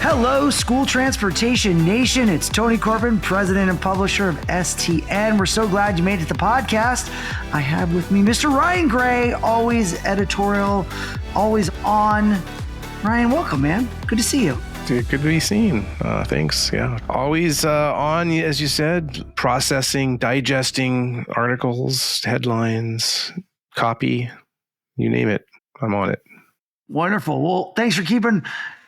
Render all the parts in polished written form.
Hello, School Transportation Nation. It's Tony Corbin, president and publisher of STN. We're so glad you made it to the podcast. I have with me Mr. Ryan Gray, always editorial, always on. Ryan, welcome, man. Good to see you. Good to be seen. Thanks. Yeah. Always on, as you said, processing, digesting articles, headlines, copy, you name it. I'm on it. Wonderful. Well, thanks for keeping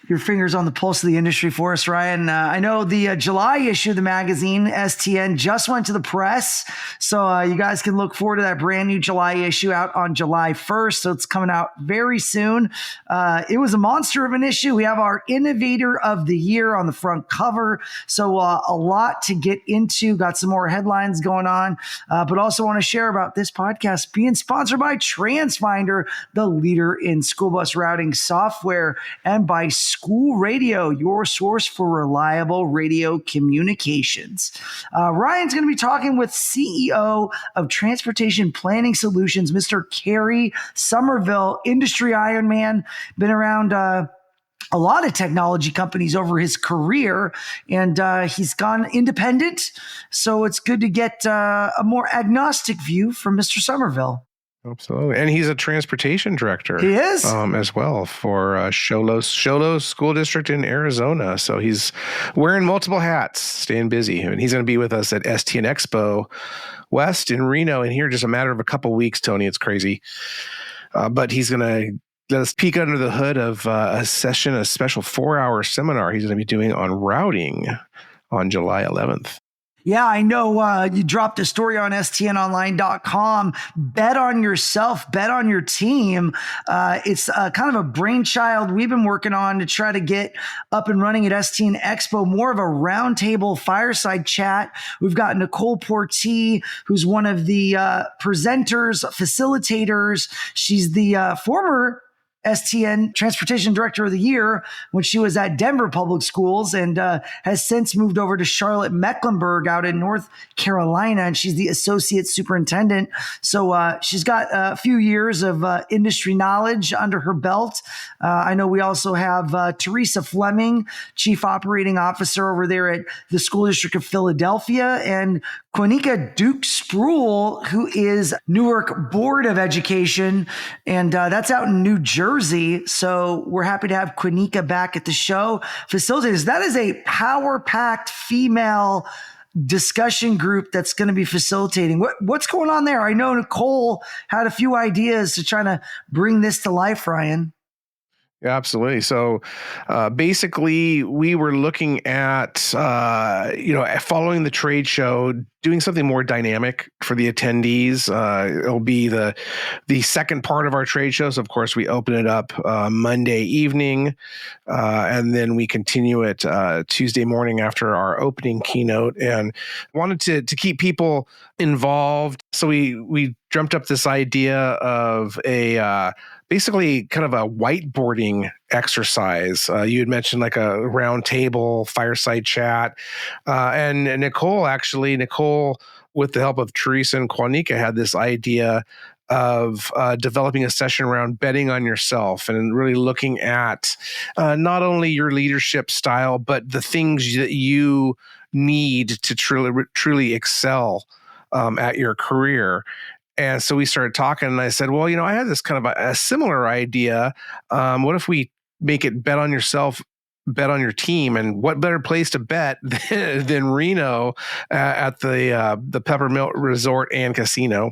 your fingers on the pulse of the industry for us, Ryan. I know the July issue of the magazine, STN, just went to the press. So you guys can look forward to that brand new July issue out on July 1st. So it's coming out very soon. It was a monster of an issue. We have our Innovator of the Year on the front cover. So a lot to get into. Got some more headlines going on. But also want to share about this podcast being sponsored by TransFinder, the leader in school bus routing software, and by School Radio, your source for reliable radio communications. Ryan's going to be talking with CEO of Transportation Planning Solutions, Mr. Kerry Somerville, industry Ironman, been around a lot of technology companies over his career, and he's gone independent. So it's good to get a more agnostic view from Mr. Somerville. Absolutely. And he's a transportation director. He is? As well for Sholos School District in Arizona. So he's wearing multiple hats, staying busy. And he's going to be with us at STN EXPO West in Reno in here just a matter of a couple weeks, Tony. It's crazy. But he's going to let us peek under the hood of a special 4-hour seminar he's going to be doing on routing on July 11th. Yeah, I know you dropped a story on stnonline.com. Bet on yourself, bet on your team. It's kind of a brainchild we've been working on to try to get up and running at STN EXPO, more of a roundtable fireside chat. We've got Nicole Portee, who's one of the presenters, facilitators. She's the former STN Transportation Director of the Year when she was at Denver Public Schools, and has since moved over to Charlotte Mecklenburg out in North Carolina, and she's the Associate Superintendent. So she's got a few years of industry knowledge under her belt. I know we also have Teresa Fleming, Chief Operating Officer over there at the School District of Philadelphia, and Quanika Duke-Spruill, who is Newark Board of Education, and that's out in New Jersey. So we're happy to have Quanika back at the show. Facilitators, that is a power-packed female discussion group that's going to be facilitating. What's going on there? I know Nicole had a few ideas to try to bring this to life, Ryan. Yeah, absolutely. So basically, we were looking at, following the trade show, doing something more dynamic for the attendees. It'll be the second part of our trade show. So, of course, we open it up Monday evening, and then we continue it Tuesday morning after our opening keynote, and wanted to keep people involved. So we dreamt up this idea of basically kind of a whiteboarding exercise. You had mentioned like a round table, fireside chat. And Nicole, with the help of Teresa and Quanika, had this idea of developing a session around betting on yourself and really looking at not only your leadership style, but the things that you need to truly excel at your career. And so we started talking, and I said, well, I had this kind of a similar idea. What if we make it bet on yourself, bet on your team? And what better place to bet than Reno at the Peppermint Resort and Casino?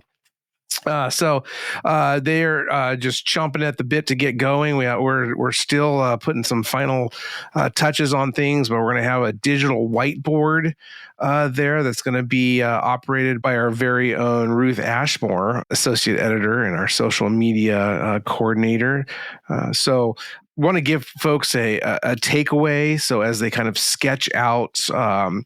So they're just chomping at the bit to get going. We're still putting some final touches on things, but we're going to have a digital whiteboard there that's going to be operated by our very own Ruth Ashmore, associate editor and our social media coordinator. So want to give folks a takeaway. So as they kind of sketch out kind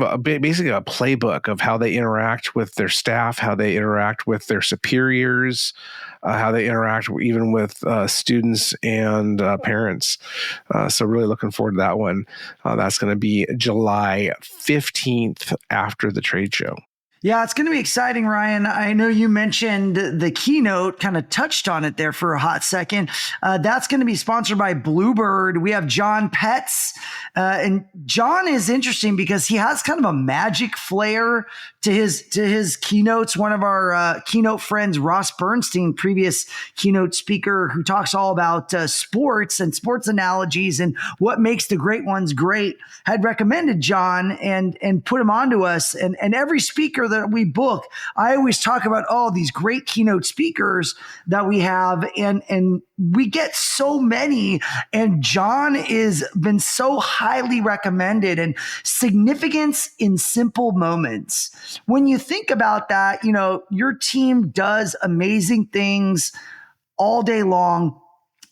of basically a playbook of how they interact with their staff, how they interact with their superiors, how they interact even with students and parents. So really looking forward to that one. That's going to be July 15th after the trade show. Yeah, it's going to be exciting, Ryan. I know you mentioned the keynote, kind of touched on it there for a hot second. That's going to be sponsored by Bluebird. We have John Petz. And John is interesting because he has kind of a magic flair to his keynotes. One of our keynote friends, Ross Bernstein, previous keynote speaker who talks all about sports and sports analogies and what makes the great ones great, had recommended John and put him onto us. And every speaker that we book, I always talk about these great keynote speakers that we have, and we get so many, and John is been so highly recommended. And significance in simple moments. When you think about that, your team does amazing things all day long.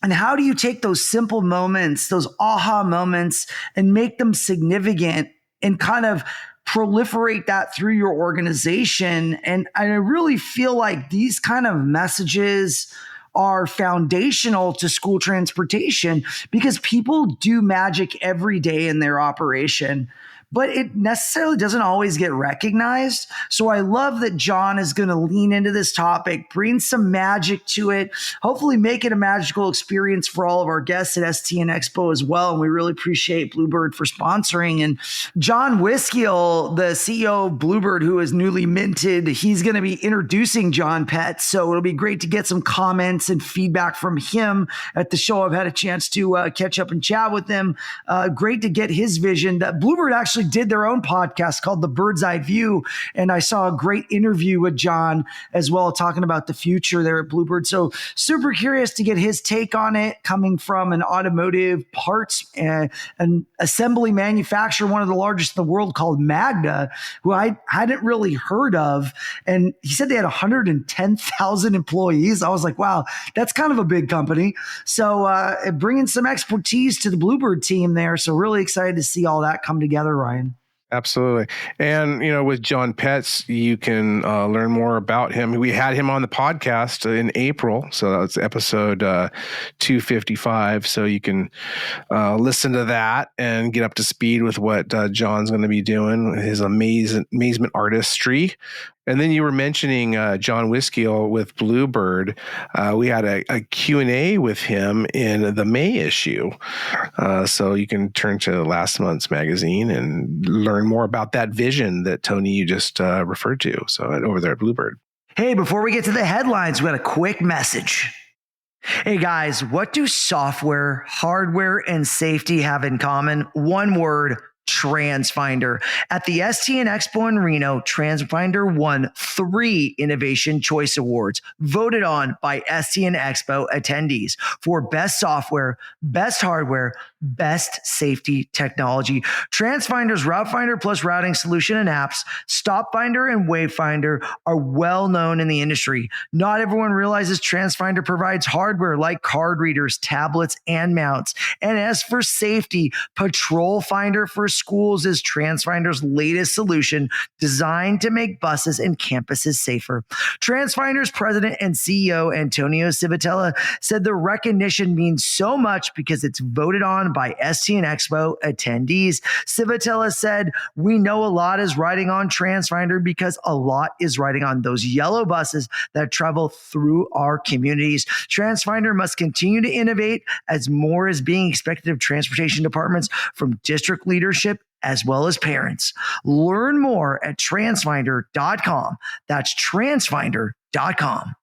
And how do you take those simple moments, those aha moments, and make them significant and kind of proliferate that through your organization? And I really feel like these kind of messages are foundational to school transportation because people do magic every day in their operation, but it necessarily doesn't always get recognized. So I love that John is going to lean into this topic, bring some magic to it, hopefully make it a magical experience for all of our guests at STN EXPO as well. And we really appreciate Bluebird for sponsoring. And John Wiskill, the CEO of Bluebird, who is newly minted, he's going to be introducing John Petz. So it'll be great to get some comments and feedback from him at the show. I've had a chance to catch up and chat with him. Great to get his vision. That Bluebird actually did their own podcast called The Bird's Eye View. And I saw a great interview with John as well, talking about the future there at Bluebird. So super curious to get his take on it, coming from an automotive parts and an assembly manufacturer, one of the largest in the world, called Magna, who I hadn't really heard of. And he said they had 110,000 employees. I was like, wow, that's kind of a big company. So bringing some expertise to the Bluebird team there. So really excited to see all that come together, Ryan. Absolutely. And, with John Petz, you can learn more about him. We had him on the podcast in April. So that's episode 255. So you can listen to that and get up to speed with what John's going to be doing, his amazement artistry. And then you were mentioning John Wiskill with Bluebird. We had a Q&A with him in the May issue. So you can turn to last month's magazine and learn more about that vision that, Tony, you just referred to. So over there at Bluebird. Hey, before we get to the headlines, we got a quick message. Hey guys, what do software, hardware, and safety have in common? One word: TransFinder. At the STN EXPO in Reno, TransFinder won 3 Innovation Choice Awards, voted on by STN EXPO attendees for best software, best hardware, best safety technology. TransFinder's Route Finder plus routing solution and apps, Stop Finder and Wayfinder, are well known in the industry. Not everyone realizes TransFinder provides hardware like card readers, tablets, and mounts. And as for safety, Patrol Finder for schools is TransFinder's latest solution, designed to make buses and campuses safer. TransFinder's president and CEO, Antonio Civitella, said the recognition means so much because it's voted on by STN EXPO attendees. Civitella said, "We know a lot is riding on TransFinder because a lot is riding on those yellow buses that travel through our communities. TransFinder must continue to innovate as more is being expected of transportation departments from district leadership as well as parents." Learn more at transfinder.com. That's transfinder.com.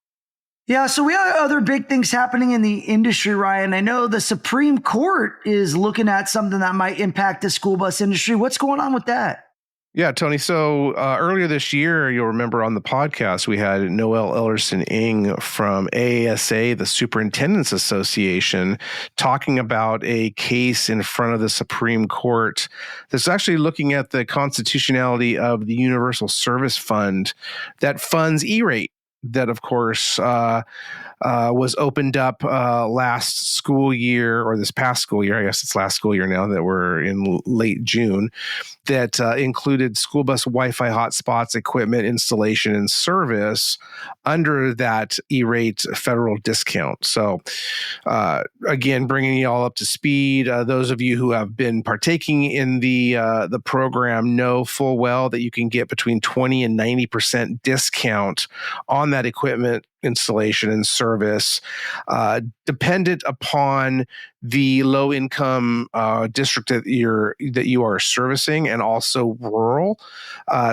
Yeah, so we have other big things happening in the industry, Ryan. I know the Supreme Court is looking at something that might impact the school bus industry. What's going on with that? Yeah, Tony. So earlier this year, you'll remember on the podcast, we had Noel Ellerson-Ng from AASA, the Superintendents Association, talking about a case in front of the Supreme Court that's actually looking at the constitutionality of the Universal Service Fund that funds E-rate. That, of course, was opened up last school year, or this past school year. I guess it's last school year now that we're in late June. That included school bus Wi-Fi hotspots, equipment installation, and service under that E-rate federal discount. So, again, bringing you all up to speed. Those of you who have been partaking in the program know full well that you can get between 20 and 90% discount on that equipment installation and service, dependent upon the low income district that you are servicing, and also rural.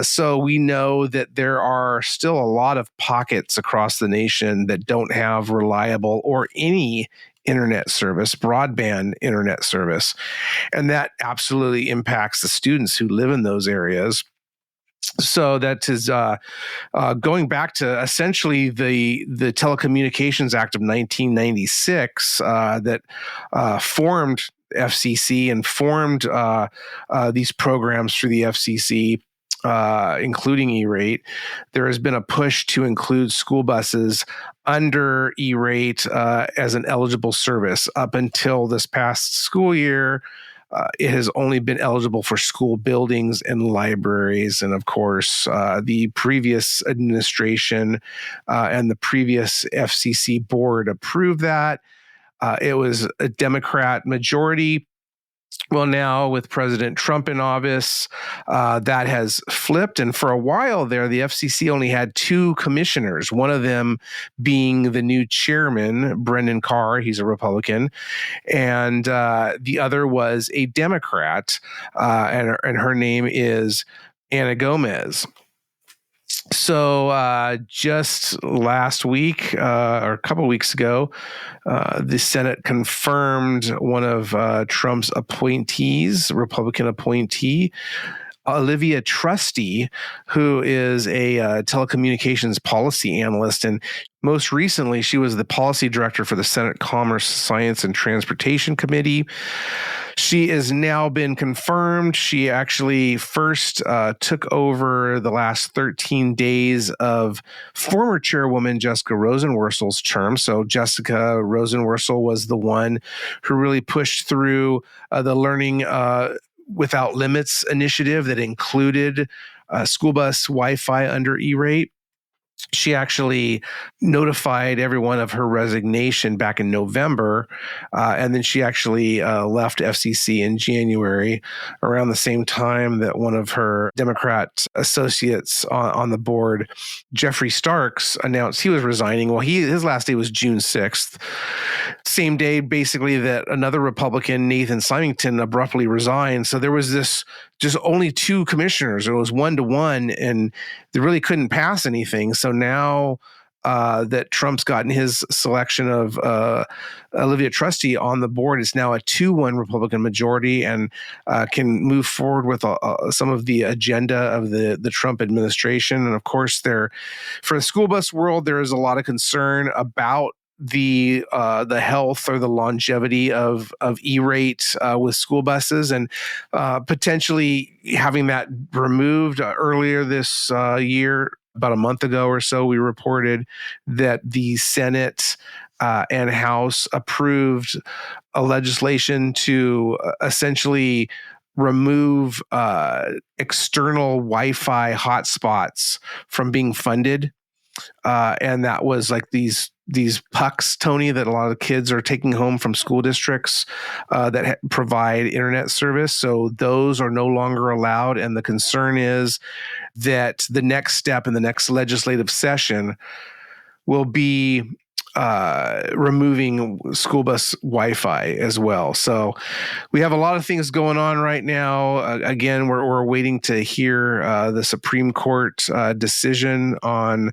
So we know that there are still a lot of pockets across the nation that don't have reliable or any internet service, broadband internet service, and that absolutely impacts the students who live in those areas. So that is going back to essentially the Telecommunications Act of 1996 that formed FCC and formed these programs through the FCC, including E-rate. There has been a push to include school buses under E-rate as an eligible service. Up until this past school year, it has only been eligible for school buildings and libraries. And of course, the previous administration and the previous FCC board approved that. It was a Democrat majority. Well, now with President Trump in office, that has flipped. And for a while there, the FCC only had two commissioners, one of them being the new chairman, Brendan Carr. He's a Republican. And the other was a Democrat, and her name is Anna Gomez. So just last week, or a couple of weeks ago, the Senate confirmed one of Trump's appointees, Republican appointee, Olivia Trusty, who is a telecommunications policy analyst. And most recently, she was the policy director for the Senate Commerce, Science, and Transportation Committee. She has now been confirmed. She actually first took over the last 13 days of former chairwoman Jessica Rosenworcel's term. So Jessica Rosenworcel was the one who really pushed through the Learning Without Limits initiative that included school bus Wi-Fi under E-rate. She actually notified everyone of her resignation back in November, and then she actually left FCC in January, around the same time that one of her Democrat associates on the board, Jeffrey Starks, announced he was resigning. Well, his last day was June 6th. Same day, basically, that another Republican, Nathan Symington, abruptly resigned. So there was this just only two commissioners. It was 1-to-1, and they really couldn't pass anything. So now that Trump's gotten his selection of Olivia Trusty on the board, it's now a 2-1 Republican majority, and can move forward with some of the agenda of the Trump administration. And of course, for the school bus world, there is a lot of concern about the health or the longevity of E-rate with school buses, and potentially having that removed. Earlier this year, about a month ago or so, we reported that the Senate and House approved a legislation to essentially remove external Wi-Fi hotspots from being funded. And that was like these pucks, Tony, that a lot of kids are taking home from school districts that provide internet service. So those are no longer allowed. And the concern is that the next step in the next legislative session will be removing school bus Wi-Fi as well. So we have a lot of things going on right now. Again, we're waiting to hear the Supreme Court decision on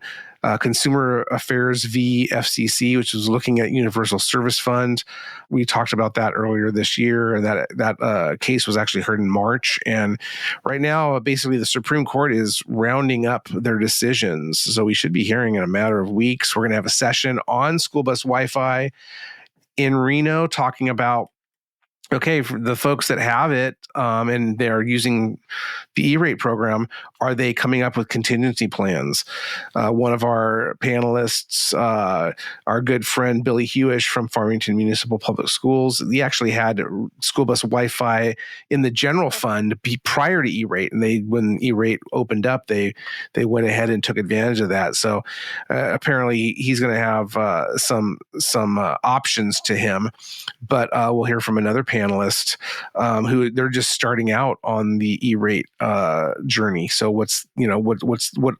Consumer Affairs v. FCC, which was looking at Universal Service Fund. We talked about that earlier this year, and that case was actually heard in March. And right now, basically, the Supreme Court is rounding up their decisions. So we should be hearing in a matter of weeks. We're going to have a session on school bus Wi-Fi in Reno, talking about okay, for the folks that have it and they're using the E-rate program, are they coming up with contingency plans? One of our panelists, our good friend Billy Hewish from Farmington Municipal Public Schools, he actually had school bus Wi-Fi in the general fund prior to E-rate, and when E-rate opened up, they went ahead and took advantage of that. So apparently, he's going to have some options to him. But we'll hear from another panelist who they're just starting out on the E-rate journey. So what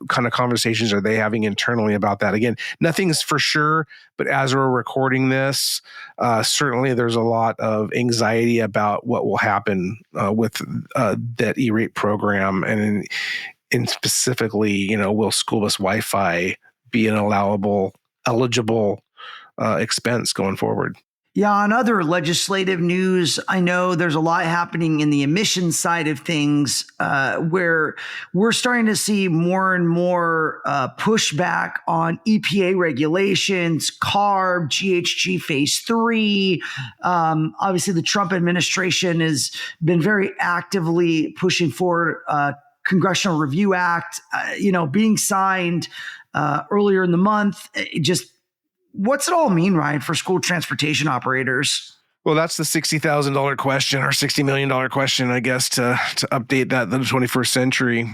kind of conversations are they having internally about that? Again, nothing's for sure, but as we're recording this, certainly there's a lot of anxiety about what will happen with that E-rate program, and in specifically, will school bus Wi-Fi be an eligible expense going forward? Yeah, on other legislative news, I know there's a lot happening in the emissions side of things where we're starting to see more and more pushback on EPA regulations, CARB, GHG Phase 3. Obviously, the Trump administration has been very actively pushing forward Congressional Review Act, being signed earlier in the month. What's it all mean, Ryan, for school transportation operators? Well, that's the $60,000 question or $60 million question, I guess, to update that in the 21st century.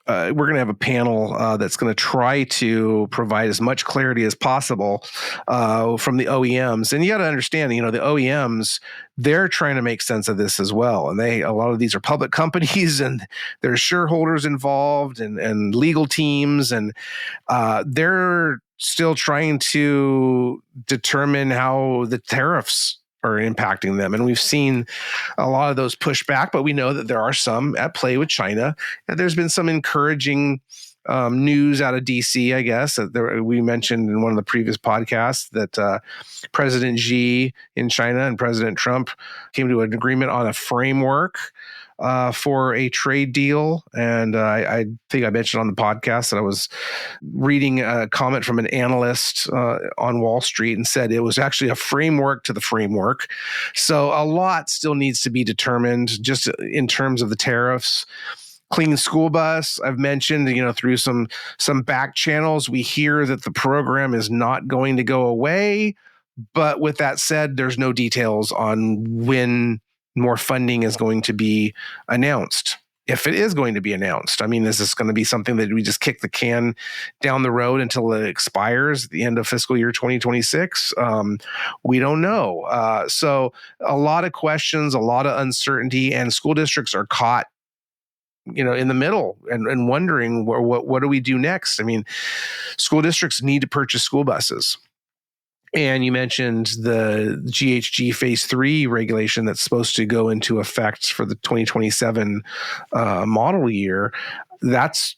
We're going to have a panel that's going to try to provide as much clarity as possible from the OEMs. And you got to understand, the OEMs, they're trying to make sense of this as well. And a lot of these are public companies, and there's shareholders involved and legal teams, and they're still trying to determine how the tariffs are impacting them. And we've seen a lot of those push back, but we know that there are some at play with China. And there's been some encouraging news out of DC, I guess. We mentioned in one of the previous podcasts that President Xi in China and President Trump came to an agreement on a framework for a trade deal. And I think I mentioned on the podcast that I was reading a comment from an analyst on Wall Street and said it was actually a framework to the framework. So a lot still needs to be determined just in terms of the tariffs. Clean school bus, I've mentioned, through some back channels, we hear that the program is not going to go away. But with that said, there's no details on when more funding is going to be announced. If it is going to be announced, is this going to be something that we just kick the can down the road until it expires at the end of fiscal year 2026? We don't know. So a lot of questions, a lot of uncertainty, and school districts are caught in the middle and wondering what do we do next? School districts need to purchase school buses. And you mentioned the GHG Phase 3 regulation that's supposed to go into effect for the 2027 model year. That's,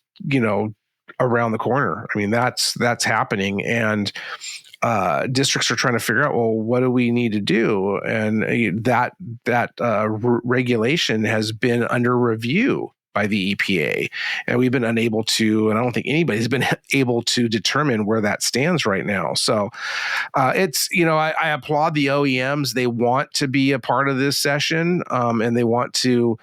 around the corner. That's happening. And districts are trying to figure out, well, what do we need to do? And that regulation has been under review by the EPA, and we've been unable to, and I don't think anybody's been able to determine where that stands right now. So it's, I applaud the OEMs. They want to be a part of this session, and they want to,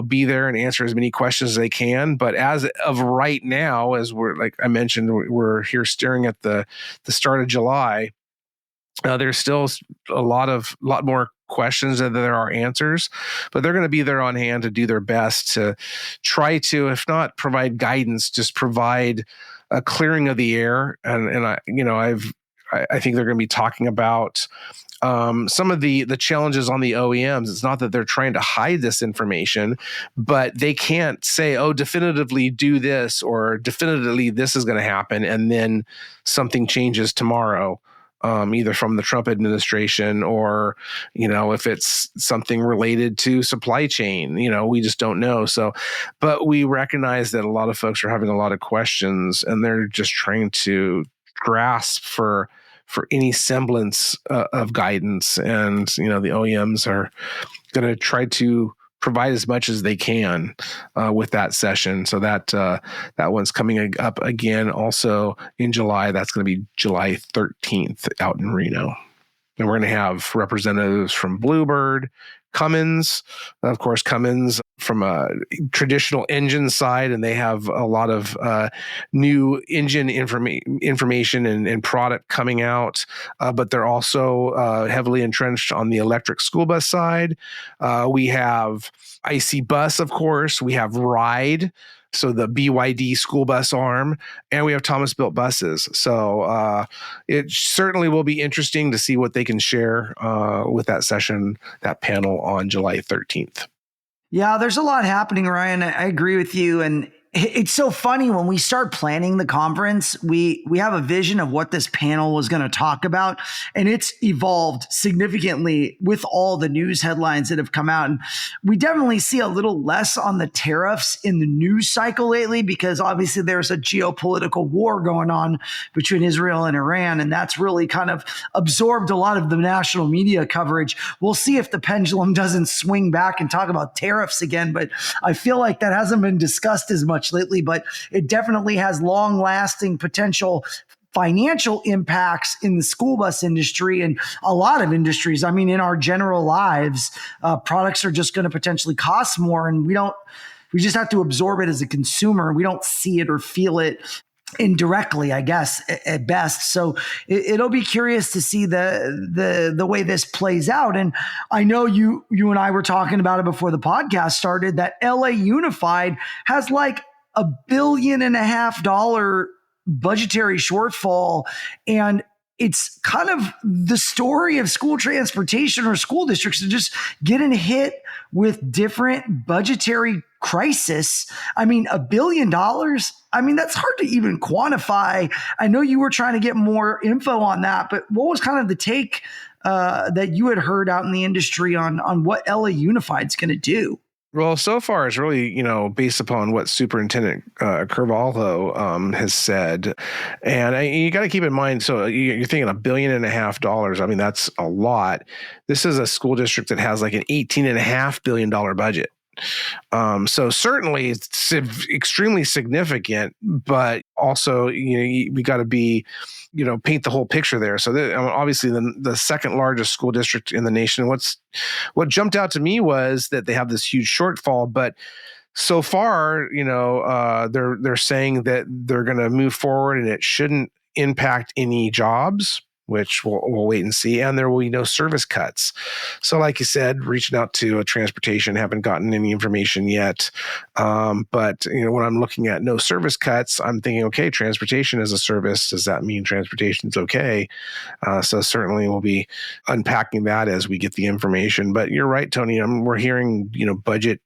be there and answer as many questions as they can. But as of right now, as we're, like I mentioned, we're here staring at the start of July, there's still a lot more questions than there are answers, but they're going to be there on hand to do their best to try to, if not provide guidance, just provide a clearing of the air. And I think they're going to be talking about some of the challenges on the OEMs. It's not that they're trying to hide this information, but they can't say, oh, definitively do this, or definitively this is going to happen, and then something changes tomorrow. Either from the Trump administration or, if it's something related to supply chain, we just don't know. So, but we recognize that a lot of folks are having a lot of questions, and they're just trying to grasp for any semblance of guidance. And, the OEMs are going to try to provide as much as they can with that session. So that one's coming up again also in July. That's going to be July 13th out in Reno. And we're going to have representatives from Bluebird, Cummins, of course, Cummins from a traditional engine side, and they have a lot of new engine information and product coming out, but they're also heavily entrenched on the electric school bus side. We have IC Bus, of course. We have Ride, so the BYD school bus arm, and we have Thomas Built Buses. So it certainly will be interesting to see what they can share with that session, that panel on July 13th. Yeah, there's a lot happening, Ryan. I agree with you. And it's so funny when we start planning the conference, we have a vision of what this panel was going to talk about, and it's evolved significantly with all the news headlines that have come out. And we definitely see a little less on the tariffs in the news cycle lately, because obviously there's a geopolitical war going on between Israel and Iran, and that's really kind of absorbed a lot of the national media coverage. We'll see if the pendulum doesn't swing back and talk about tariffs again, but I feel like that hasn't been discussed as much lately, but it definitely has long-lasting potential financial impacts in the school bus industry and a lot of industries. I mean, in our general lives, products are just going to potentially cost more, and we just have to absorb it as a consumer. We don't see it or feel it indirectly, I guess, at best. So it'll be curious to see the way this plays out. And I know you and I were talking about it before the podcast started, that LA Unified has like $1.5 billion budgetary shortfall. And it's kind of the story of school transportation or school districts are just getting hit with different budgetary crisis. I mean, $1 billion. I mean, that's hard to even quantify. I know you were trying to get more info on that, but what was kind of the take that you had heard out in the industry on what LA Unified's going to do? Well, so far it's really, based upon what Superintendent Carvalho has said. And you got to keep in mind, so you're thinking $1.5 billion. I mean, that's a lot. This is a school district that has like an $18.5 billion budget. So certainly it's extremely significant, but also, we got to be, paint the whole picture there. So obviously the second largest school district in the nation. What jumped out to me was that they have this huge shortfall, but so far, they're saying that they're going to move forward and it shouldn't impact any jobs, which we'll wait and see. And there will be no service cuts. So like you said, reaching out to transportation, haven't gotten any information yet. But when I'm looking at no service cuts, I'm thinking, okay, transportation is a service. Does that mean transportation's okay? So certainly we'll be unpacking that as we get the information. But you're right, Tony. We're hearing, budget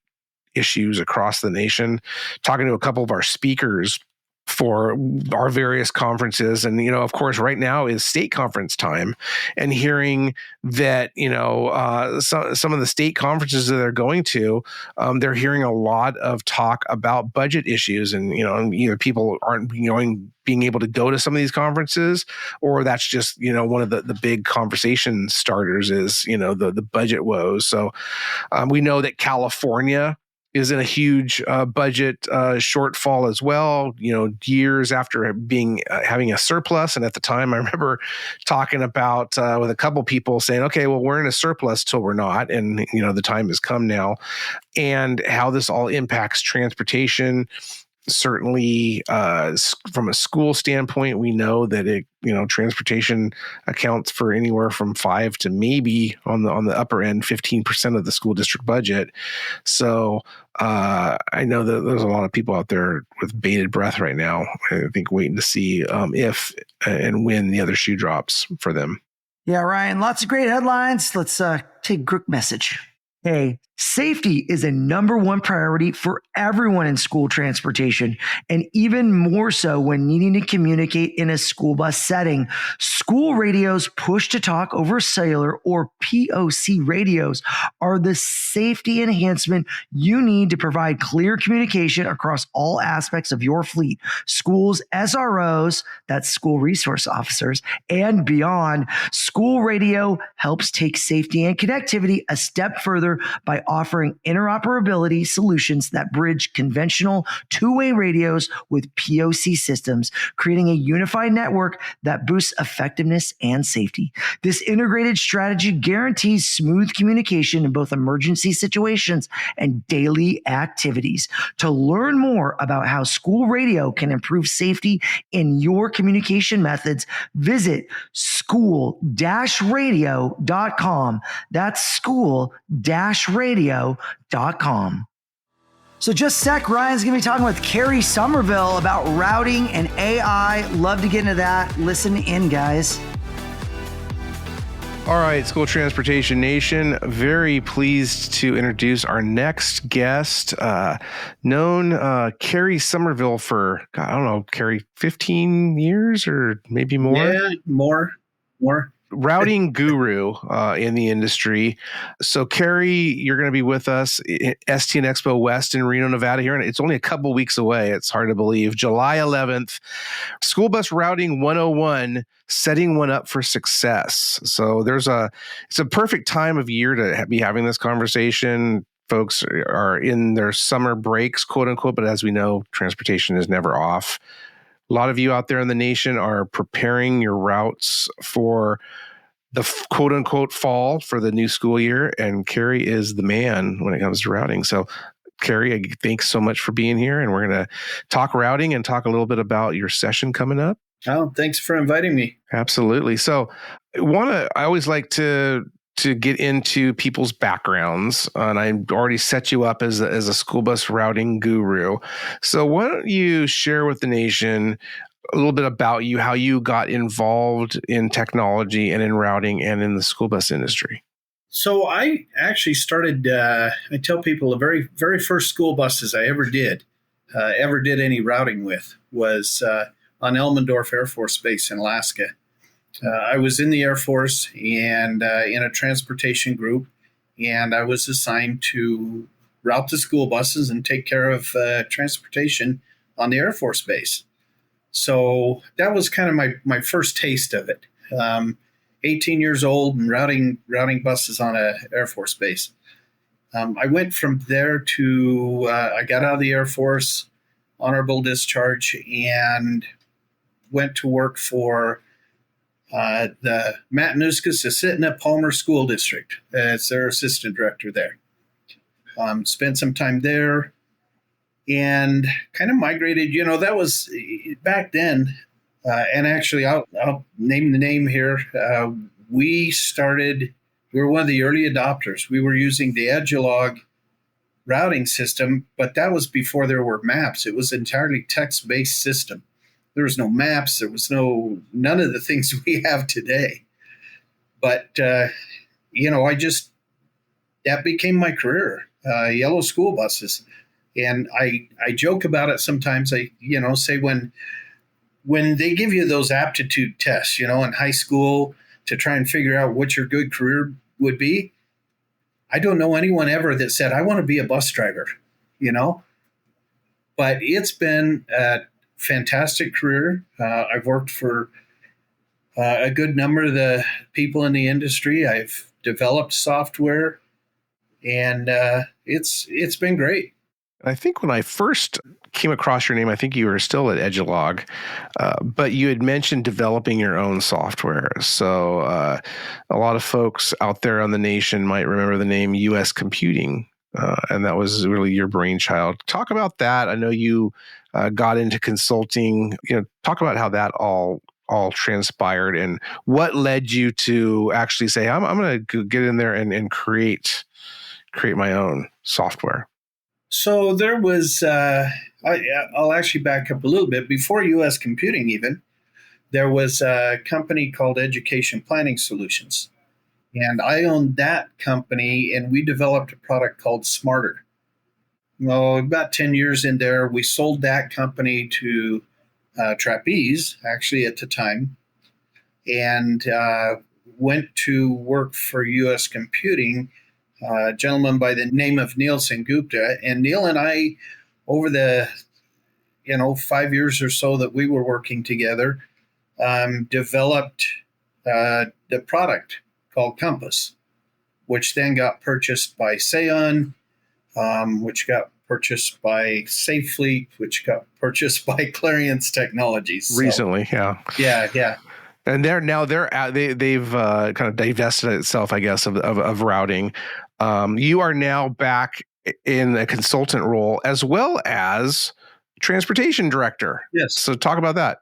issues across the nation. Talking to a couple of our speakers for our various conferences. And, of course, right now is state conference time, and hearing that, some of the state conferences that they're going to, they're hearing a lot of talk about budget issues, and, either people aren't being able to go to some of these conferences, or that's just, one of the big conversation starters is, the budget woes. So we know that California is in a huge budget shortfall as well, years after having a surplus. And at the time, I remember talking about with a couple people saying, okay, well, we're in a surplus till we're not. And, the time has come now, and how this all impacts transportation. Certainly, from a school standpoint, we know that transportation accounts for anywhere from 5 to maybe on the upper end 15% of the school district budget. So I know that there's a lot of people out there with bated breath right now. I think waiting to see if and when the other shoe drops for them. Yeah, Ryan, lots of great headlines. Let's take a quick message. Hey, safety is a number one priority for everyone in school transportation, and even more so when needing to communicate in a school bus setting. School radios, push to talk over cellular or POC radios, are the safety enhancement you need to provide clear communication across all aspects of your fleet. Schools, SROs, that's school resource officers, and beyond. School radio helps take safety and connectivity a step further by offering interoperability solutions that bridge conventional two-way radios with POC systems, creating a unified network that boosts effectiveness and safety. This integrated strategy guarantees smooth communication in both emergency situations and daily activities. To learn more about how school radio can improve safety in your communication methods, visit school-radio.com. That's school-radio.com. So just a sec, Ryan's going to be talking with Kerry Somerville about routing and AI. Love to get into that. Listen in, guys. All right, School Transportation Nation, very pleased to introduce our next guest, known Kerry Somerville for, God, I don't know, Kerry, 15 years or maybe more? Yeah, more. Routing guru in the industry. So, Kerry, you're going to be with us at STN EXPO West in Reno, Nevada here, and it's only a couple weeks away. It's hard to believe. July 11th, School Bus Routing 101, setting one up for success. So it's a perfect time of year to be having this conversation. Folks are in their summer breaks, quote unquote, but as we know, transportation is never off. A lot of you out there in the nation are preparing your routes for the quote unquote fall for the new school year. And Kerry is the man when it comes to routing. So Kerry, thanks so much for being here. And we're going to talk routing and talk a little bit about your session coming up. Oh, thanks for inviting me. Absolutely. So I always like to get into people's backgrounds, and I already set you up as a school bus routing guru. So why don't you share with the nation a little bit about you, how you got involved in technology and in routing and in the school bus industry? So I actually started, I tell people the very, very first school buses I ever did any routing with was on Elmendorf Air Force Base in Alaska. I was in the Air Force and in a transportation group, and I was assigned to route the school buses and take care of transportation on the Air Force Base. So that was kind of my first taste of it. 18 years old and routing buses on an Air Force Base. I went from there to, I got out of the Air Force, honorable discharge, and went to work for the Matanuska-Susitna Palmer School District as their assistant director there. Spent some time there and kind of migrated. That was back then. And actually, I'll name the name here. We were one of the early adopters. We were using the Edgelog routing system, but that was before there were maps. It was an entirely text-based system. There was no maps. There was none of the things we have today. But, that became my career, yellow school buses. And I joke about it sometimes. I say when they give you those aptitude tests, in high school to try and figure out what your good career would be, I don't know anyone ever that said, I want to be a bus driver, But it's been a fantastic career. I've worked for a good number of the people in the industry. I've developed software, and it's been great. I think when I first came across your name, I think you were still at Edgelog, but you had mentioned developing your own software. So a lot of folks out there on the nation might remember the name US Computing, and that was really your brainchild. Talk about that. I know you got into consulting. Talk about how that all transpired and what led you to actually say, I'm going to get in there and create my own software. So there was, I'll actually back up a little bit. Before US Computing even, there was a company called Education Planning Solutions. And I owned that company, and we developed a product called Smarter. Well, about 10 years in there, we sold that company to Trapeze, actually at the time, and went to work for US Computing, a gentleman by the name of Neil Sengupta. And Neil and I, over the 5 years or so that we were working together, developed the product called Compass. which then got purchased by Seon, which got purchased by Safe Fleet, which got purchased by Clariance Technologies. Recently, yeah. Yeah. And they've kind of divested itself, I guess, of routing. You are now back in a consultant role as well as transportation director. Yes. So talk about that.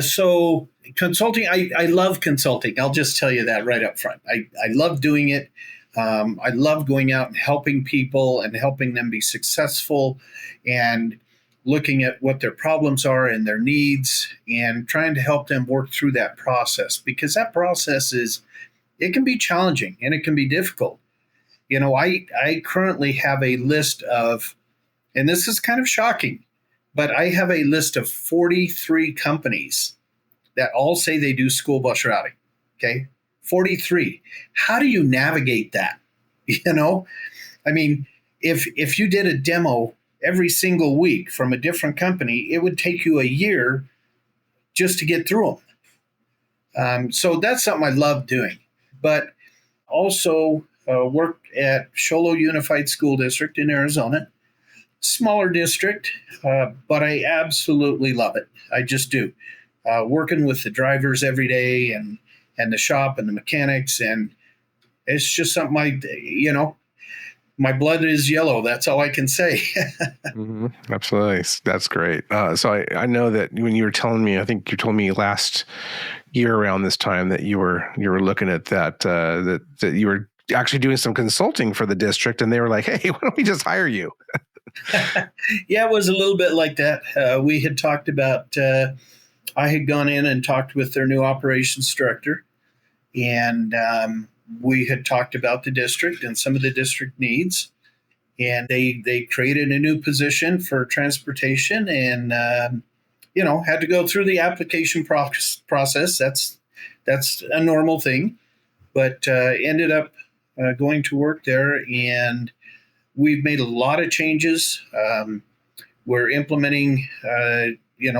So consulting, I love consulting. I'll just tell you that right up front. I love doing it. I love going out and helping people and helping them be successful and looking at what their problems are and their needs and trying to help them work through that process, because that process it can be challenging and it can be difficult. I currently have a list of, and this is kind of shocking, but I have a list of 43 companies that all say they do school bus routing. Okay. 43. How do you navigate that? I mean, if you did a demo every single week from a different company, it would take you a year just to get through them. So that's something I love doing. But also worked at Sholo Unified School District in Arizona. Smaller district, but I absolutely love it. I just do. Working with the drivers every day and the shop and the mechanics, and it's just something my blood is yellow. That's all I can say. Mm-hmm. Absolutely. That's great. So I know that when you were telling me, I think you told me last year around this time that you were looking at that you were actually doing some consulting for the district, and they were like, "Hey, why don't we just hire you?" Yeah, it was a little bit like that. We had talked about, I had gone in and talked with their new operations director, and we had talked about the district and some of the district needs. And they created a new position for transportation and, had to go through the application process. That's a normal thing, but ended up going to work there, and we've made a lot of changes. We're implementing,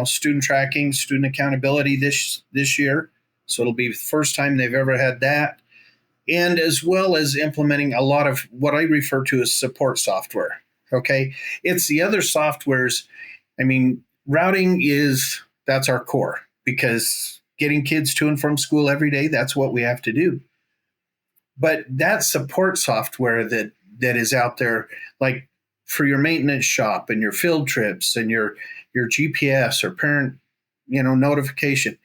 student tracking, student accountability this year. So it'll be the first time they've ever had that. And as well as implementing a lot of what I refer to as support software. Okay. It's the other softwares. I mean, routing that's our core, because getting kids to and from school every day, that's what we have to do. But that support software that is out there, like for your maintenance shop and your field trips and your GPS or parent, notification,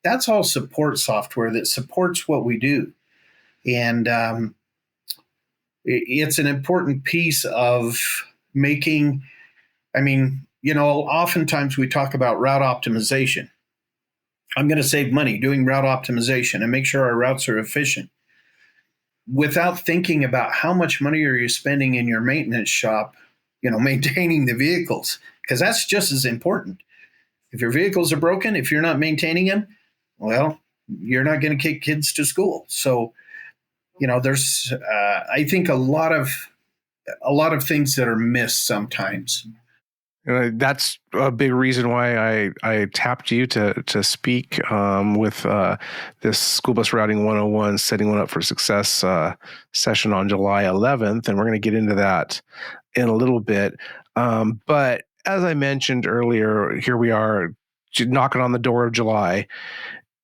that's all support software that supports what we do. And it's an important piece of making, oftentimes we talk about route optimization. I'm going to save money doing route optimization and make sure our routes are efficient, without thinking about how much money are you spending in your maintenance shop, maintaining the vehicles, because that's just as important. If your vehicles are broken, if you're not maintaining them, well, you're not going to kick kids to school. So, there's, I think, a lot of things that are missed sometimes. That's a big reason why I tapped you to speak with this School Bus Routing 101 Setting One Up for Success session on July 11th. And we're going to get into that in a little bit. But as I mentioned earlier, here we are knocking on the door of July.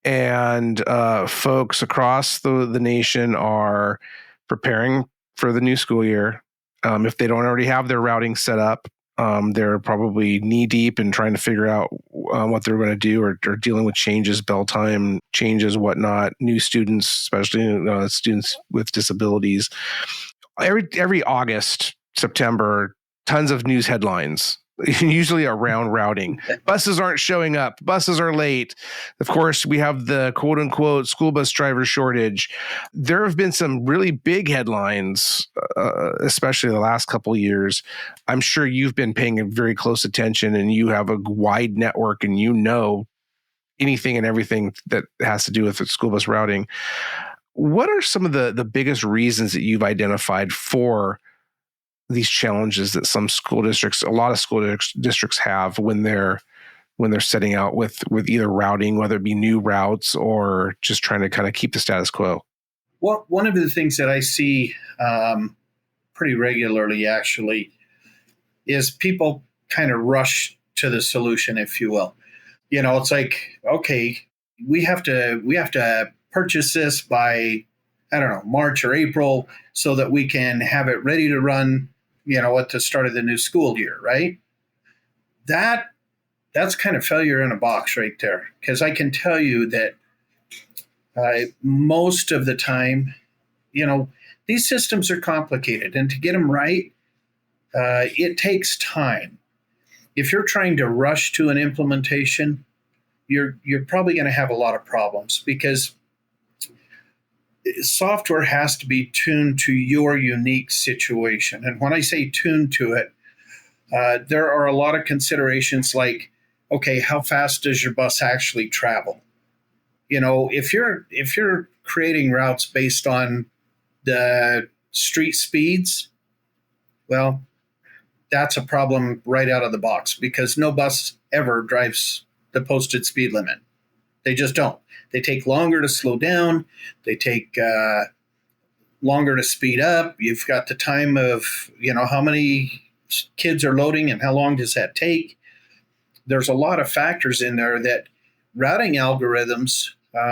And folks across the nation are preparing for the new school year. If they don't already have their routing set up, they're probably knee deep in trying to figure out what they're going to do, or dealing with changes, bell time changes, whatnot. New students, especially students with disabilities. Every August, September, tons of news headlines, usually around routing. Buses aren't showing up. Buses are late. Of course, we have the quote unquote school bus driver shortage. There have been some really big headlines, especially the last couple of years. I'm sure you've been paying very close attention, and you have a wide network, and anything and everything that has to do with school bus routing. What are some of the biggest reasons that you've identified for these challenges that a lot of school districts have when they're setting out with either routing, whether it be new routes or just trying to kind of keep the status quo? Well, one of the things that I see pretty regularly, actually, is people kind of rush to the solution, if you will. It's like, okay, we have to purchase this by, I don't know, March or April, so that we can have it ready to run, at the start of the new school year, right? That's kind of failure in a box right there, because I can tell you that most of the time, these systems are complicated, and to get them right, it takes time. If you're trying to rush to an implementation, you're probably going to have a lot of problems, because software has to be tuned to your unique situation. And when I say tuned to it, there are a lot of considerations like, okay, how fast does your bus actually travel? If you're creating routes based on the street speeds, well, that's a problem right out of the box, because no bus ever drives the posted speed limit. They just don't. They take longer to slow down. They take longer to speed up. You've got the time of, how many kids are loading and how long does that take. There's a lot of factors in there that routing algorithms,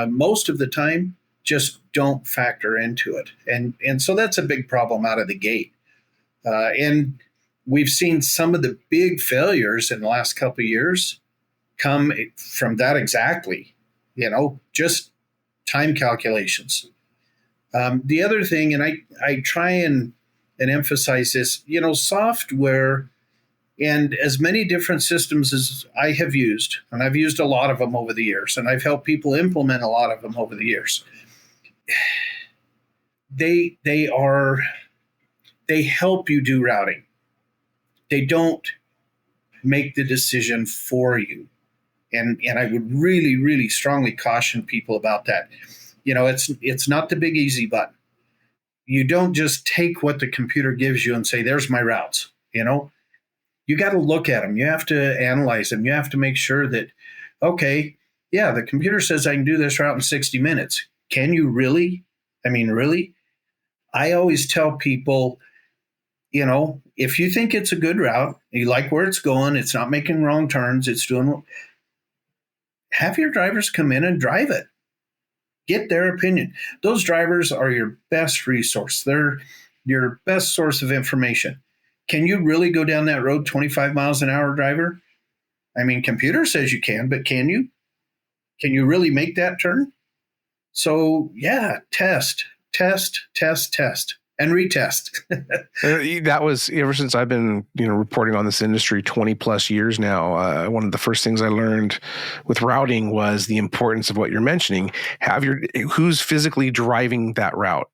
most of the time, just don't factor into it. And so that's a big problem out of the gate. And we've seen some of the big failures in the last couple of years come from that exactly, just time calculations. The other thing, and I try and emphasize this, software and as many different systems as I have used, and I've used a lot of them over the years, and I've helped people implement a lot of them over the years. They help you do routing. They don't make the decision for you. And I would really, really strongly caution people about that. It's not the big easy button. You don't just take what the computer gives you and say, there's my routes. You got to look at them. You have to analyze them. You have to make sure that, okay, yeah, the computer says I can do this route in 60 minutes. Can you really? I mean, really? I always tell people, if you think it's a good route, you like where it's going, it's not making wrong turns, it's doing, have your drivers come in and drive it. Get their opinion. Those drivers are your best resource. They're your best source of information. Can you really go down that road 25 miles an hour, driver? I mean, computer says you can, but can you? Can you really make that turn? So, yeah, test, and retest. That was ever since I've been, reporting on this industry 20 plus years now. One of the first things I learned with routing was the importance of what you're mentioning. Who's physically driving that route,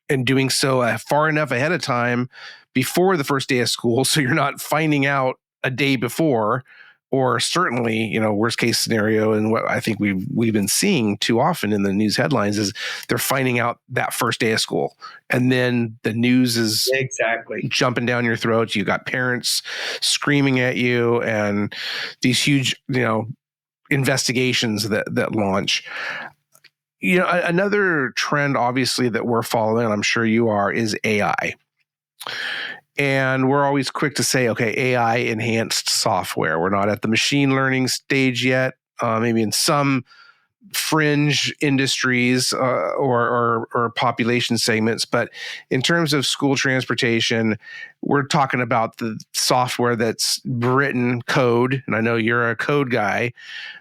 and doing so far enough ahead of time before the first day of school, so you're not finding out a day before, or certainly, worst case scenario. And what I think we've been seeing too often in the news headlines is they're finding out that first day of school, and then the news is exactly jumping down your throat. You got parents screaming at you, and these huge, investigations that launch. Another trend, obviously, that we're following, and I'm sure you are, is AI. And we're always quick to say, okay, AI enhanced software. We're not at the machine learning stage yet. Maybe in some fringe industries or population segments. But in terms of school transportation, we're talking about the software that's written code. And I know you're a code guy,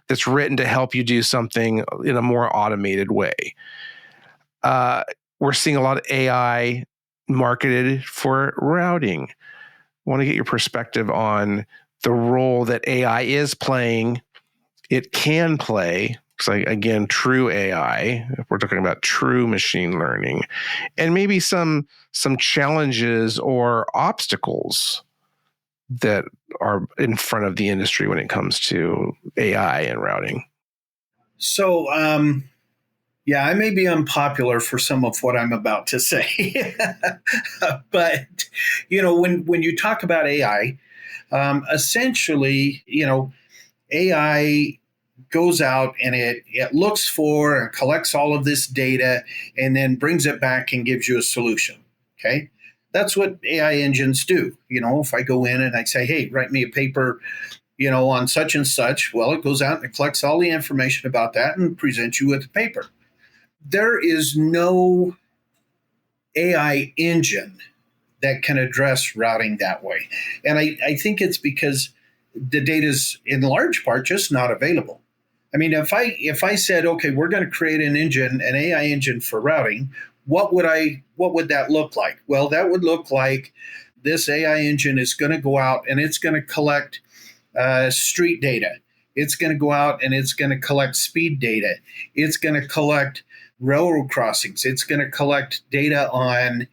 that's written to help you do something in a more automated way. We're seeing a lot of AI marketed for routing. I want to get your perspective on the role that AI is playing. It can play. So again, true AI, if we're talking about true machine learning, and maybe some challenges or obstacles that are in front of the industry when it comes to AI and routing. So, yeah, I may be unpopular for some of what I'm about to say, but when you talk about AI, essentially, AI goes out and it looks for and collects all of this data and then brings it back and gives you a solution. Okay. That's what AI engines do. If I go in and I say, hey, write me a paper, on such and such, well, it goes out and it collects all the information about that and presents you with a paper. There is no AI engine that can address routing that way. And I think it's because the data is in large part just not available. I mean, if I said, okay, we're going to create an AI engine for routing, what would that look like? Well, that would look like this AI engine is going to go out and it's going to collect street data. It's going to go out and it's going to collect speed data. It's going to collect railroad crossings. It's going to collect data on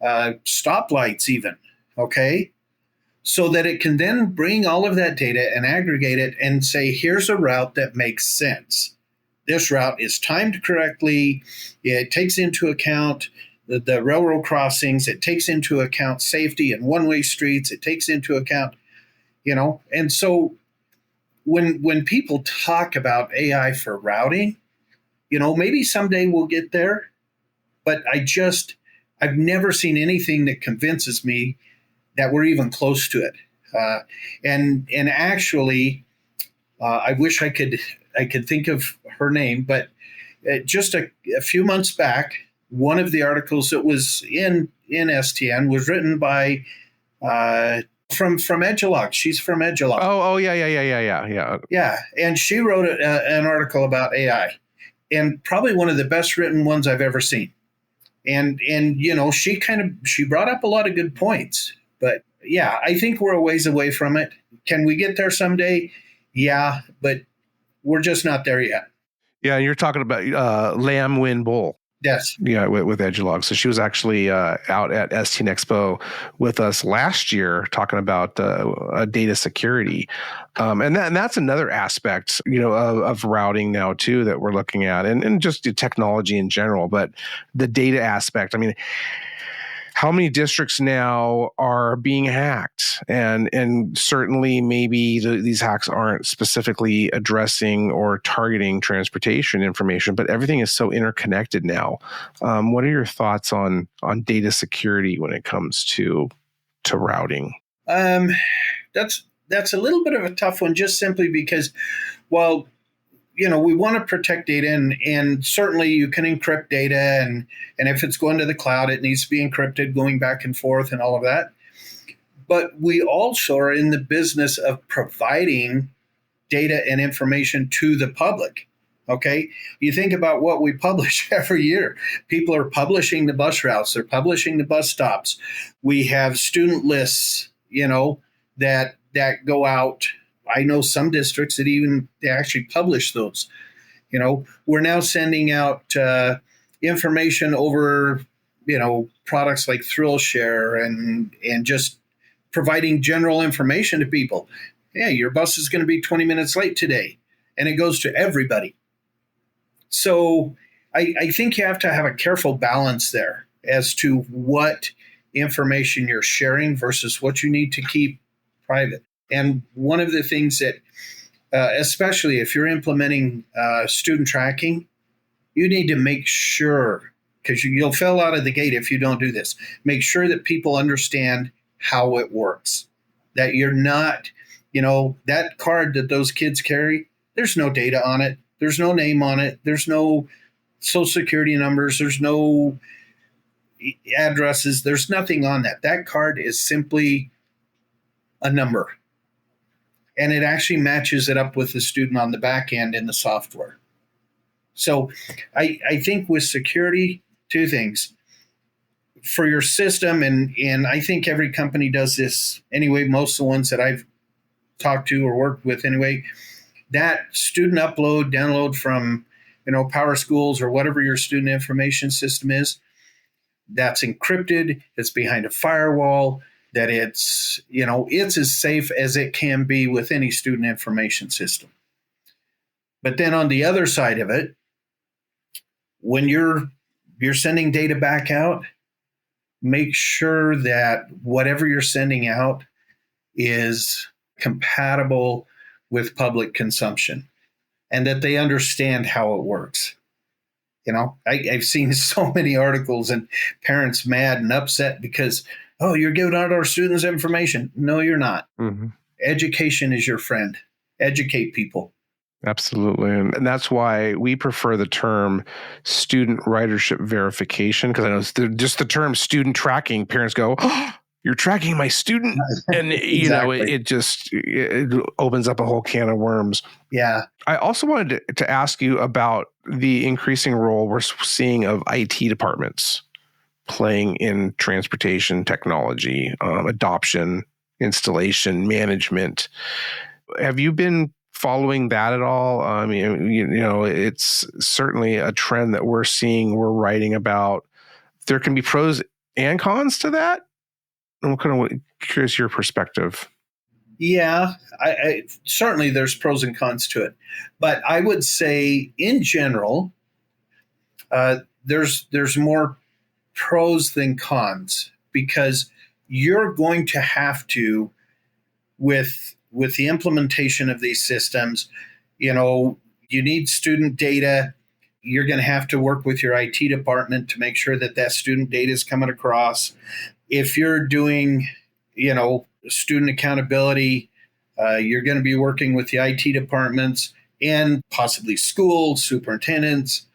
stoplights even, okay? So that it can then bring all of that data and aggregate it and say, here's a route that makes sense. This route is timed correctly. It takes into account the railroad crossings. It takes into account safety and one-way streets. It takes into account, and so when people talk about AI for routing, maybe someday we'll get there, but I've never seen anything that convinces me that we're even close to it. And actually, I wish I could think of her name, but just a few months back, one of the articles that was in STN was written by from Edgelog. She's from Edgelog. Yeah. Yeah, and she wrote an article about AI, and probably one of the best written ones I've ever seen. And she brought up a lot of good points. But yeah, I think we're a ways away from it. Can we get there someday? Yeah, but we're just not there yet. Yeah, you're talking about Lam Win Bull. Yes. Yeah, with Edgelog. So she was actually out at STN EXPO with us last year talking about data security. And that's another aspect, of routing now too that we're looking at, and just the technology in general. But the data aspect, I mean, how many districts now are being hacked? And certainly maybe these hacks aren't specifically addressing or targeting transportation information, but everything is so interconnected now. What are your thoughts on data security when it comes to routing? That's a little bit of a tough one, just simply because, well, we want to protect data, and certainly you can encrypt data, and if it's going to the cloud, it needs to be encrypted going back and forth and all of that. But we also are in the business of providing data and information to the public. Okay, you think about what we publish every year. People are publishing the bus routes. They're publishing the bus stops. We have student lists, that go out. I know some districts that they actually publish those. We're now sending out information over, products like ThrillShare and just providing general information to people. Yeah, your bus is going to be 20 minutes late today, and it goes to everybody. So I think you have to have a careful balance there as to what information you're sharing versus what you need to keep private. And one of the things that, especially if you're implementing student tracking, you need to make sure, because you'll fail out of the gate if you don't do this, make sure that people understand how it works. That you're not, that card that those kids carry, there's no data on it. There's no name on it. There's no social security numbers. There's no addresses. There's nothing on that. That card is simply a number. And it actually matches it up with the student on the back end in the software. So I think with security, two things. For your system, and I think every company does this anyway, most of the ones that I've talked to or worked with anyway, that student upload, download from Power Schools or whatever your student information system is, that's encrypted, it's behind a firewall, that it's as safe as it can be with any student information system. But then on the other side of it, when you're sending data back out, make sure that whatever you're sending out is compatible with public consumption. and that they understand how it works. I've seen so many articles and parents mad and upset because, oh, you're giving out our students information. No, you're not. Mm-hmm. Education is your friend. Educate people. Absolutely. And that's why we prefer the term student ridership verification, because I know just the term student tracking, parents go, oh, you're tracking my student. And, Exactly. it opens up a whole can of worms. Yeah. I also wanted to ask you about the increasing role we're seeing of IT departments playing in transportation technology, adoption, installation, management. Have you been following that at all? I mean, it's certainly a trend that we're seeing, we're writing about. There can be pros and cons to that. I'm kind of curious your perspective. Yeah, I certainly there's pros and cons to it, but I would say in general, there's more pros than cons, because you're going to have to, with the implementation of these systems, you need student data. You're going to have to work with your IT department to make sure that student data is coming across. If you're doing, student accountability, you're going to be working with the IT departments and possibly schools, superintendents,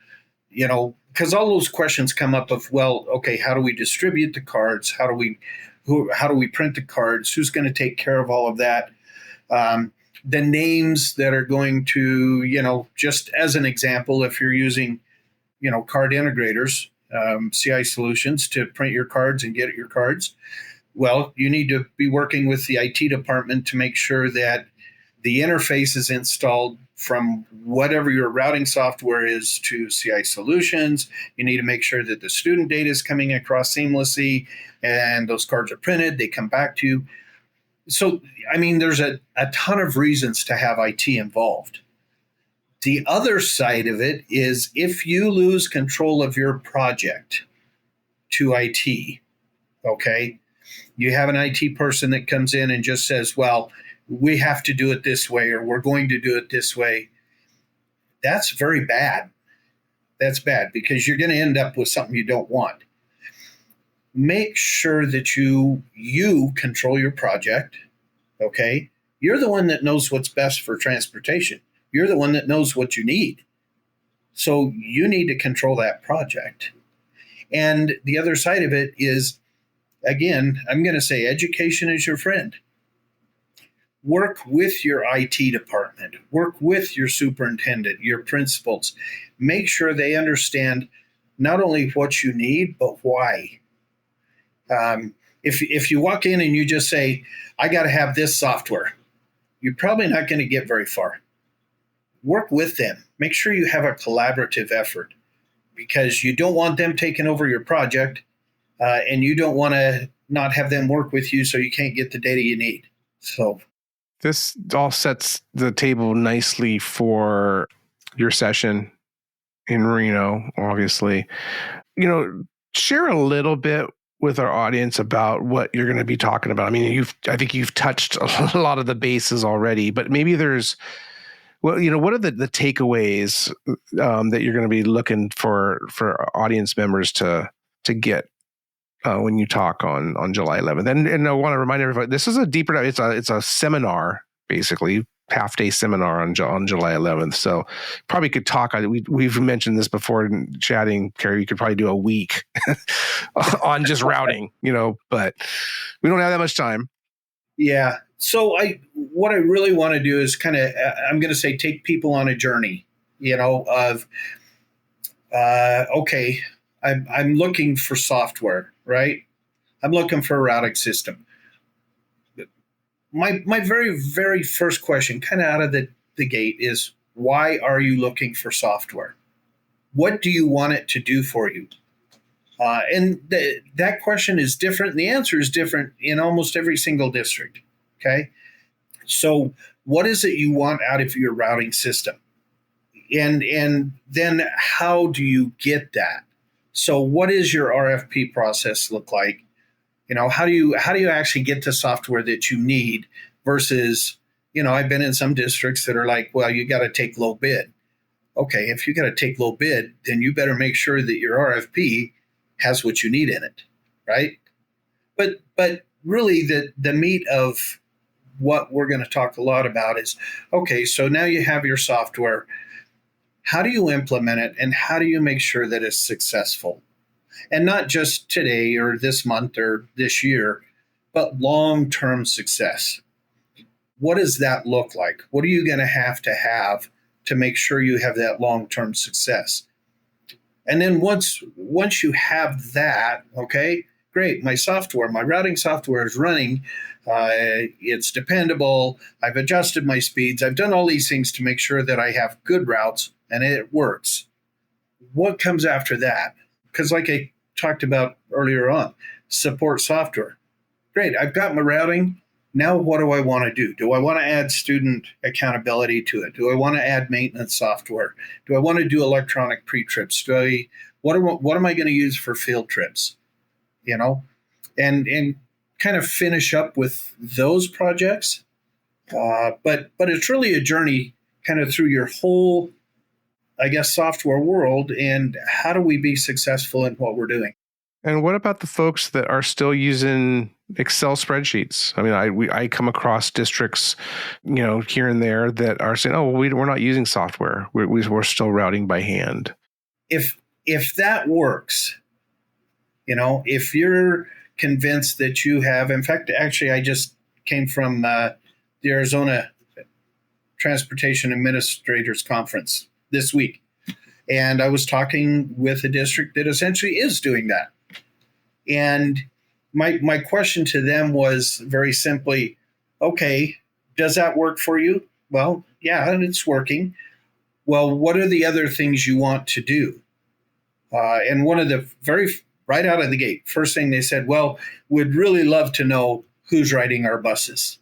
because all those questions come up of, well, okay, how do we distribute the cards? How do we print the cards? Who's going to take care of all of that? The names that are going to, just as an example, if you're using, card integrators, CI solutions to print your cards and get your cards, well, you need to be working with the IT department to make sure that the interface is installed from whatever your routing software is to CI solutions. You need to make sure that the student data is coming across seamlessly and those cards are printed, they come back to you. So, I mean, there's a ton of reasons to have IT involved. The other side of it is if you lose control of your project to IT, okay, you have an IT person that comes in and just says, well, we have to do it this way, or we're going to do it this way. That's very bad. That's bad, because you're going to end up with something you don't want. Make sure that you control your project, okay? You're the one that knows what's best for transportation. You're the one that knows what you need. So you need to control that project. And the other side of it is, again, I'm going to say education is your friend. Work with your IT department. Work with your superintendent, your principals. Make sure they understand not only what you need, but why. If you walk in and you just say, I got to have this software, you're probably not going to get very far. Work with them. Make sure you have a collaborative effort, because you don't want them taking over your project, and you don't want to not have them work with you so you can't get the data you need. So this all sets the table nicely for your session in Reno, obviously. Share a little bit with our audience about what you're going to be talking about. I mean, I think you've touched a lot of the bases already, but maybe there's, what are the takeaways that you're going to be looking for audience members to get when you talk on July 11th? And I want to remind everybody, this is a deeper dive. It's a seminar, basically, half-day seminar on July 11th. So probably could talk. We've mentioned this before in chatting, Kerry. You could probably do a week on just routing, but we don't have that much time. Yeah. So what I really want to do is kind of, I'm going to say, take people on a journey, of, okay, I'm looking for software, right? I'm looking for a routing system. My very, very first question, kind of out of the gate, is why are you looking for software? What do you want it to do for you? And that question is different. And the answer is different in almost every single district. Okay. So what is it you want out of your routing system? And then how do you get that? So what is your RFP process look like? How do you actually get the software that you need versus, I've been in some districts that are like, well, you got to take low bid. Okay, if you got to take low bid, then you better make sure that your RFP has what you need in it, right? But really, the meat of what we're going to talk a lot about is, okay, so now you have your software. How do you implement it, and how do you make sure that it's successful? And not just today or this month or this year, but long-term success. What does that look like? What are you going to have to make sure you have that long-term success? And then once you have that, okay, great, my routing software is running. It's dependable. I've adjusted my speeds. I've done all these things to make sure that I have good routes and it works. What comes after that? Because like I talked about earlier on, support software. Great, I've got my routing. Now what do I want to do? Do I want to add student accountability to it? Do I want to add maintenance software? Do I want to do electronic pre-trips? What am I going to use for field trips? And kind of finish up with those projects. But it's really a journey kind of through your whole, I guess, software world, and how do we be successful in what we're doing? And what about the folks that are still using Excel spreadsheets? I mean, I come across districts, here and there that are saying, "Oh, well, we're not using software. We're still routing by hand." If that works, if you're convinced that you have, in fact, actually, I just came from the Arizona Transportation Administrators Conference this week, and I was talking with a district that essentially is doing that. And my question to them was very simply, okay, does that work for you? Well, yeah, and it's working. Well, what are the other things you want to do? And one of the right out of the gate, first thing they said, well, we'd really love to know who's riding our buses.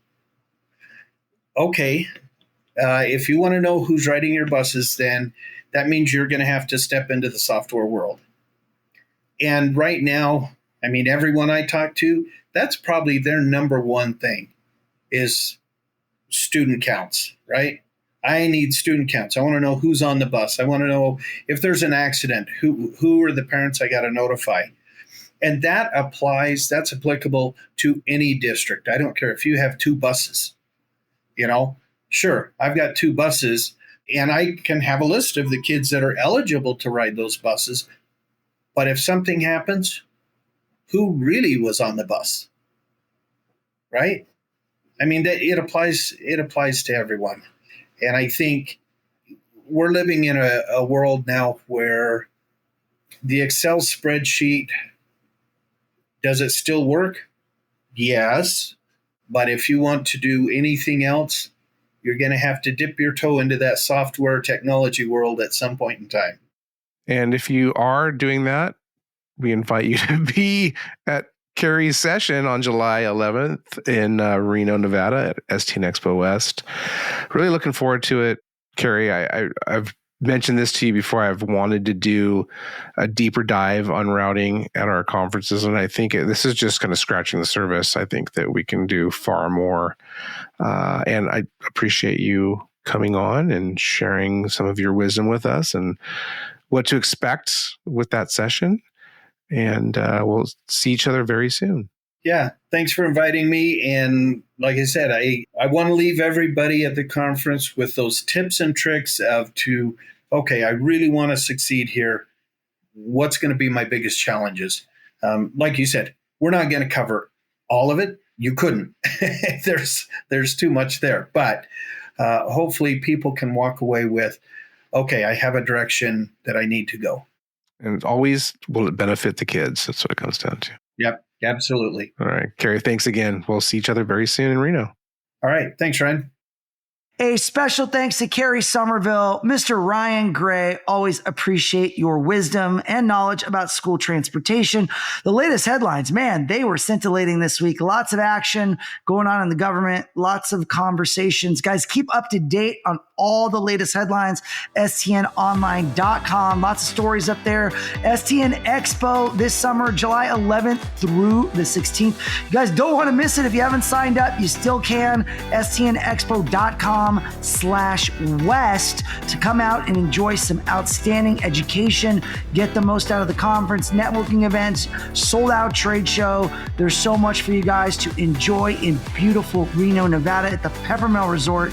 Okay, if you want to know who's riding your buses, then that means you're going to have to step into the software world. And right now, I mean, everyone I talk to, that's probably their number one thing is student counts, right? I need student counts. I want to know who's on the bus. I want to know if there's an accident, who are the parents I got to notify. And that's applicable to any district. I don't care if you have 2 buses, sure, I've got 2 buses and I can have a list of the kids that are eligible to ride those buses. But if something happens, who really was on the bus, right? I mean, it applies to everyone. And I think we're living in a world now where the Excel spreadsheet, does it still work? Yes. But if you want to do anything else, you're going to have to dip your toe into that software technology world at some point in time. And if you are doing that, we invite you to be at Kerry's session on July 11th in Reno, Nevada at STN EXPO West. Really looking forward to it. Kerry, I've mentioned this to you before. I've wanted to do a deeper dive on routing at our conferences, and I think this is just kind of scratching the surface. I think that we can do far more. And I appreciate you coming on and sharing some of your wisdom with us and what to expect with that session. And we'll see each other very soon. Yeah, thanks for inviting me. And like I said, I want to leave everybody at the conference with those tips and tricks okay, I really want to succeed here. What's going to be my biggest challenges? Like you said, we're not going to cover all of it. You couldn't. There's too much there. But hopefully people can walk away with, okay, I have a direction that I need to go. And always will it benefit the kids. That's what it comes down to. Yep, absolutely. All right, Kerry, thanks again. We'll see each other very soon in Reno. All right. Thanks, Ryan. A special thanks to Kerry Somerville. Mr. Ryan Gray, always appreciate your wisdom and knowledge about school transportation. The latest headlines, man, they were scintillating this week. Lots of action going on in the government, lots of conversations. Guys, keep up to date on all the latest headlines, stnonline.com. Lots of stories up there. STN EXPO this summer, July 11th through the 16th. You guys don't want to miss it. If you haven't signed up, you still can. stnexpo.com/west to come out and enjoy some outstanding education, get the most out of the conference, networking events, sold out trade show. There's so much for you guys to enjoy in beautiful Reno, Nevada at the Peppermill Resort.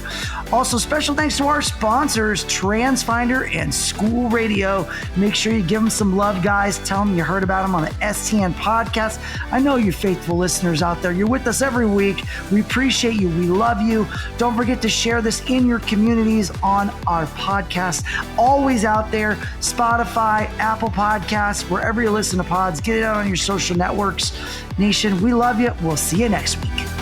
Also, special thanks to our sponsors, TransFinder and School Radio. Make sure you give them some love, guys. Tell them you heard about them on the STN podcast. I know you faithful listeners out there. You're with us every week. We appreciate you. We love you. Don't forget to share this in your communities on our podcast. Always out there, Spotify, Apple Podcasts, wherever you listen to pods. Get it out on your social networks. Nation, we love you. We'll see you next week.